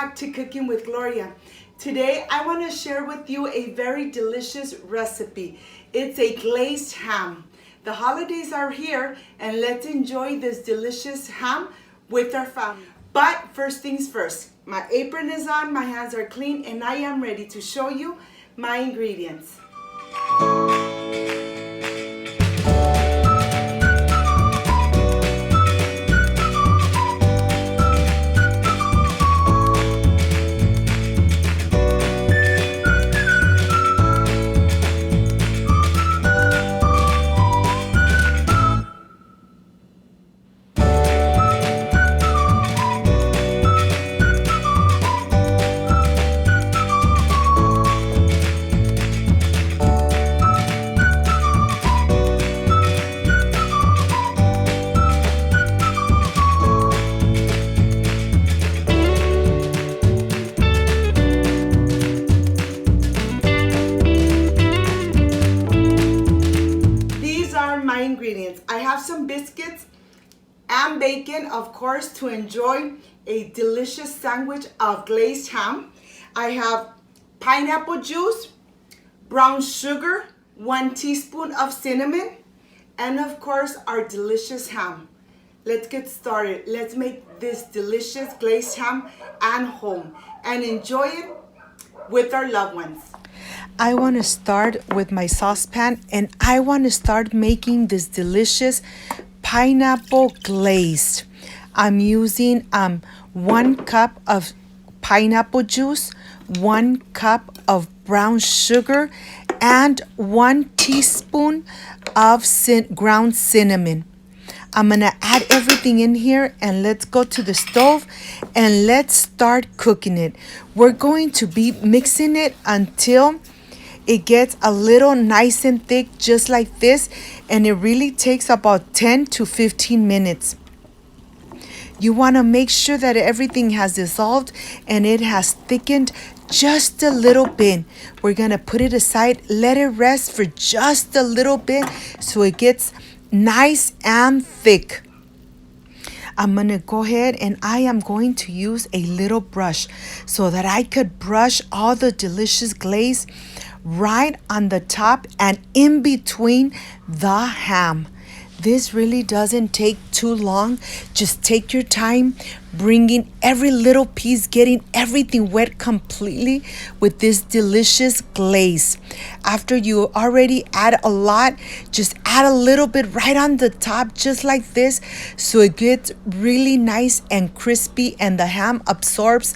back to Cooking with Gloria. Today I want to share with you a very delicious recipe. It's a glazed ham. The holidays are here and let's enjoy this delicious ham with our family. But first things first, my apron is on, my hands are clean, and I am ready to show you my ingredients. My ingredients. I have some biscuits and bacon, of course, to enjoy a delicious sandwich of glazed ham. I have pineapple juice, brown sugar, 1 teaspoon of cinnamon, and of course our delicious ham. Let's get started. Let's make this delicious glazed ham at home and enjoy it with our loved ones. I want to start with my saucepan and I want to start making this delicious pineapple glaze. I'm using 1 cup of pineapple juice, 1 cup of brown sugar, and 1 teaspoon of ground cinnamon. I'm gonna add everything in here and let's go to the stove and let's start cooking it. We're going to be mixing it until it gets a little nice and thick, just like this, and it really takes about 10 to 15 minutes. You want to make sure that everything has dissolved and it has thickened just a little bit. We're going to put it aside, let it rest for just a little bit so it gets nice and thick. I'm going to go ahead and I am going to use a little brush so that I could brush all the delicious glaze right on the top and in between the ham. This really doesn't take too long. Just take your time, bringing every little piece, getting everything wet completely with this delicious glaze. After you already add a lot, just add a little bit right on the top, just like this, so it gets really nice and crispy and the ham absorbs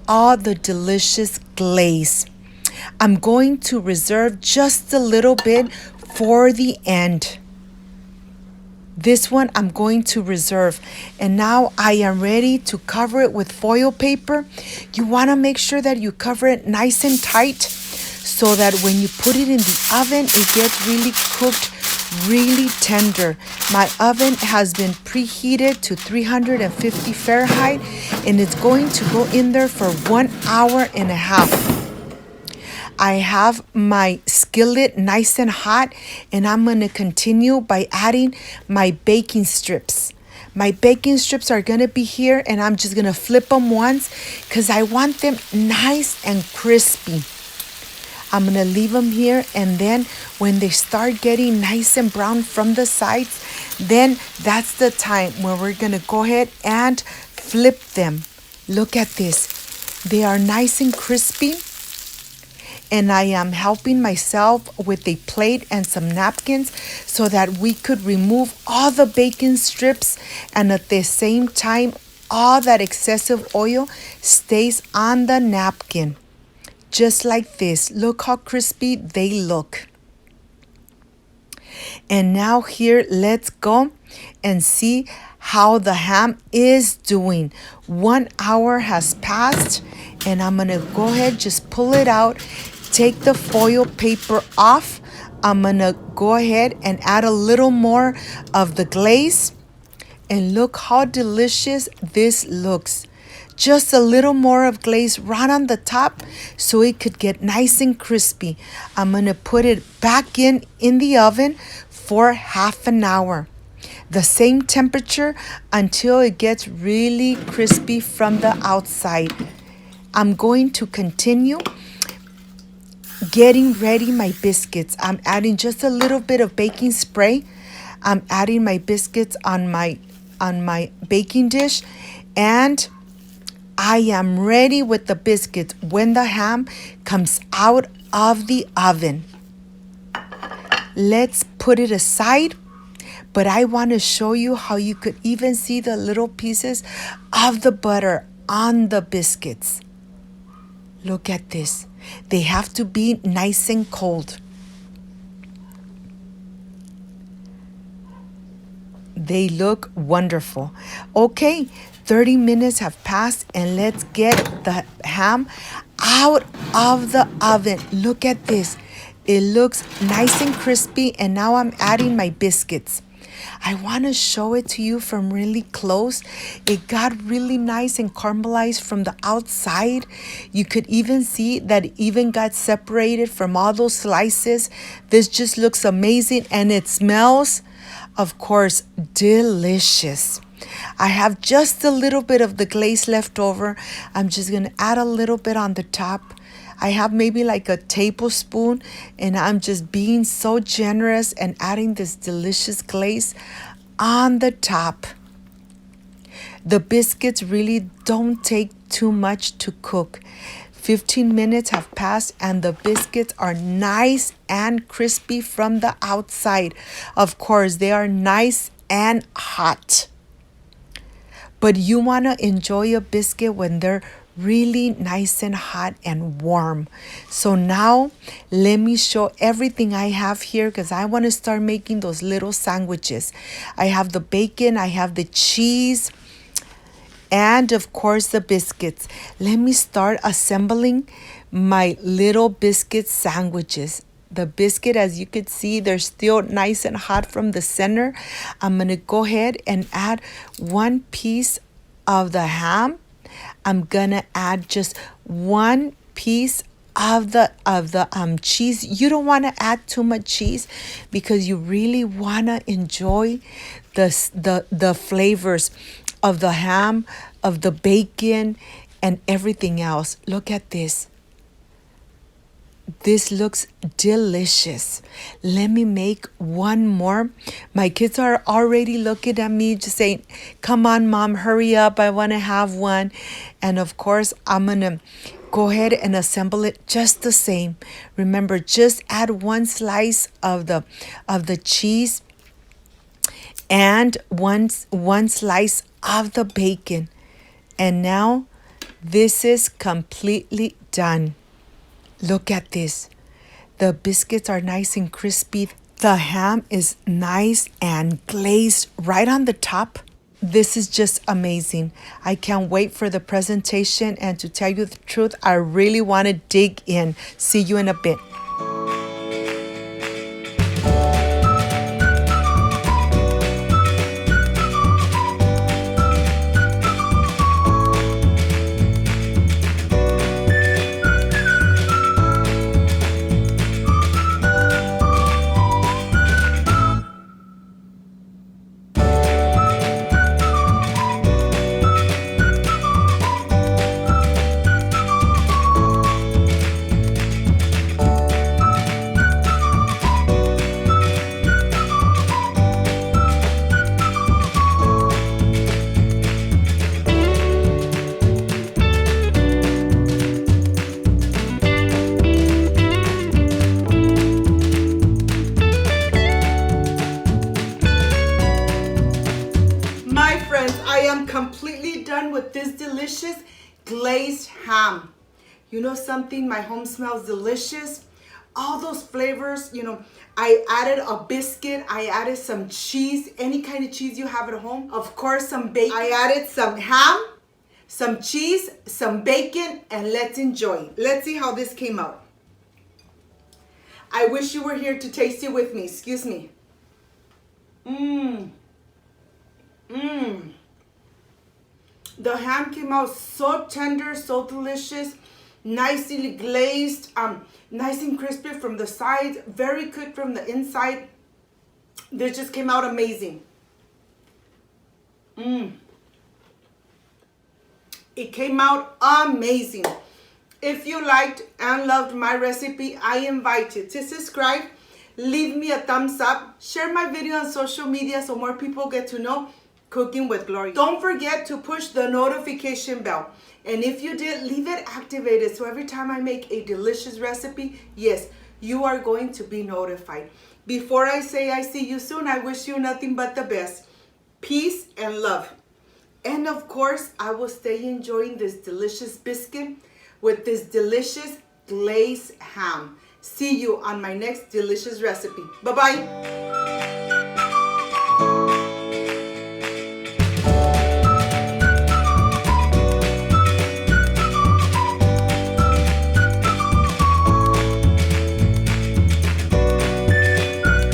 all the delicious glaze. I'm going to reserve just a little bit for the end. This one I'm going to reserve. And now I am ready to cover it with foil paper. You want to make sure that you cover it nice and tight so that when you put it in the oven, it gets really cooked, really tender. My oven has been preheated to 350 Fahrenheit and it's going to go in there for 1.5 hours. I have my skillet nice and hot and I'm going to continue by adding my baking strips. My baking strips are going to be here and I'm just going to flip them once because I want them nice and crispy. I'm going to leave them here and then when they start getting nice and brown from the sides, then that's the time where we're going to go ahead and flip them. Look at this. They are nice and crispy. And I am helping myself with a plate and some napkins so that we could remove all the bacon strips and at the same time all that excessive oil stays on the napkin. Just like this. Look how crispy they look. And now here, let's go and see how the ham is doing. 1 hour has passed and I'm gonna go ahead, just pull it out. Take the foil paper off. I'm gonna go ahead and add a little more of the glaze. And look how delicious this looks. Just a little more of glaze right on the top so it could get nice and crispy. I'm gonna put it back in the oven for half an hour. The same temperature until it gets really crispy from the outside. I'm going to continue getting ready my biscuits. I'm adding just a little bit of baking spray. I'm adding my biscuits on my baking dish, and I am ready with the biscuits when the ham comes out of the oven. Let's put it aside, but I want to show you how you could even see the little pieces of the butter on the biscuits. Look at this. They have to be nice and cold. They look wonderful. Okay, 30 minutes have passed, and let's get the ham out of the oven. Look at this. It looks nice and crispy, and now I'm adding my biscuits. I want to show it to you from really close. It got really nice and caramelized from the outside. You could even see that it even got separated from all those slices. This just looks amazing, and it smells, of course, delicious. I have just a little bit of the glaze left over. I'm just going to add a little bit on the top. I have maybe like a tablespoon, and I'm just being so generous and adding this delicious glaze on the top. The biscuits really don't take too much to cook. 15 minutes have passed, and the biscuits are nice and crispy from the outside. Of course, they are nice and hot. But you want to enjoy a biscuit when they're really nice and hot and warm. So now let me show everything I have here, because I want to start making those little sandwiches. I have the bacon, I have the cheese, and of course the biscuits. Let me start assembling my little biscuit sandwiches. The biscuit, as you could see, they're still nice and hot from the center. I'm going to go ahead and add one piece of the ham. I'm going to add just one piece of the cheese. You don't want to add too much cheese, because you really want to enjoy the flavors of the ham, of the bacon, and everything else. Look at this. This looks delicious. Let me make one more. My kids are already looking at me just saying, come on, Mom, hurry up. I want to have one. And of course, I'm going to go ahead and assemble it just the same. Remember, just add one slice of the cheese and one slice of the bacon. And now this is completely done. Look at this. The biscuits are nice and crispy. The ham is nice and glazed right on the top. This is just amazing. I can't wait for the presentation, and to tell you the truth, I really want to dig in. See you in a bit. I am completely done with this delicious glazed ham. You know something? My home smells delicious. All those flavors, I added a biscuit. I added some cheese, any kind of cheese you have at home. Of course, some bacon. I added some ham, some cheese, some bacon, and let's enjoy. Let's see how this came out. I wish you were here to taste it with me. Excuse me. The ham came out so tender, so delicious, nicely glazed, nice and crispy from the sides, very cooked from the inside. This just came out amazing. It came out amazing. If you liked and loved my recipe, I invite you to subscribe, leave me a thumbs up, share my video on social media so more people get to know Cooking with Gloria. Don't forget to push the notification bell. And if you did, leave it activated so every time I make a delicious recipe, yes, you are going to be notified. Before I say I see you soon, I wish you nothing but the best. Peace and love. And of course, I will stay enjoying this delicious biscuit with this delicious glazed ham. See you on my next delicious recipe. Bye-bye.